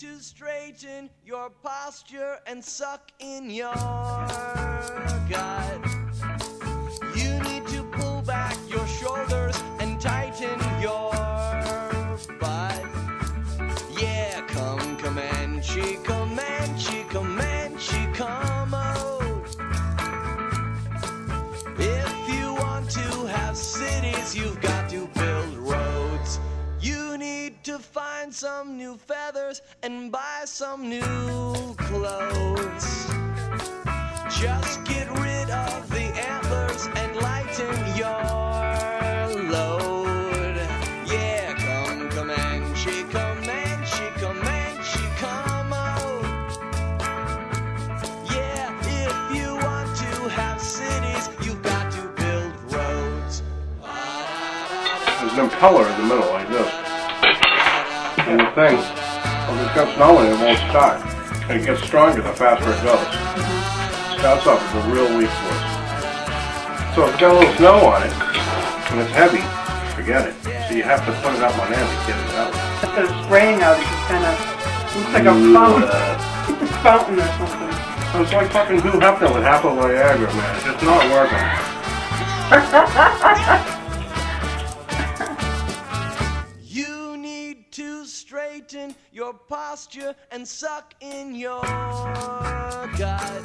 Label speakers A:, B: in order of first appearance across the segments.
A: to straighten your posture and suck in your gut. You need to pull back your shoulders and tighten your butt. Yeah, come Comanche, Comanche, Comanche, come out. If you want to have cities, you've got to build roads. You need to find some new feathers and buy some new clothes. Just get rid of the antlers and lighten your load. Yeah, come Comanche, Comanche, Comanche, come out. Yeah, if you want to have cities, you've got to build roads.
B: There's an impeller in the middle like this. And the thing, when it's got snow in it, it won't start. And it gets stronger the faster it goes. Starts off as a real weak force. So it's got a little snow on it, and it's heavy, forget it. So you have to put it up on end to get it out.
C: Instead of spraying out, it just kind of looks like a fountain. Fountain or something.
B: It's like fucking Hugh Hefner with half of Viagra, man. It's just not working.
A: You need to straighten your posture and suck in your gut.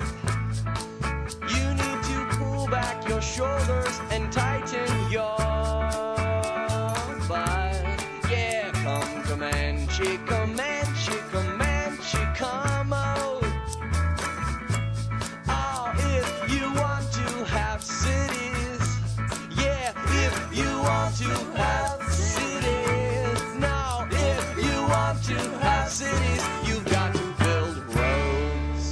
A: You need to pull back your shoulders and tighten your butt. Yeah, come Comanche, Comanche, Comanche, come out. Oh, if you want to have cities. Yeah, if you want to have cities. Now, if you want to have cities, you've got to build roads.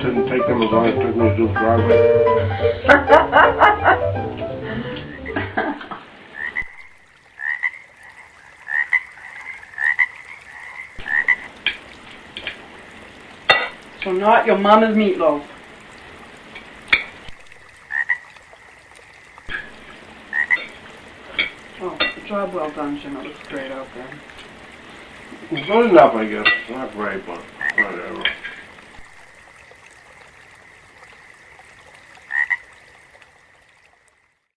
B: Didn't take them as long as it took me to do the driveway.
C: So not your mama's meatloaf. Oh, job well done, Jim. It looks great out there.
B: It's good enough, I guess. Not great, but whatever.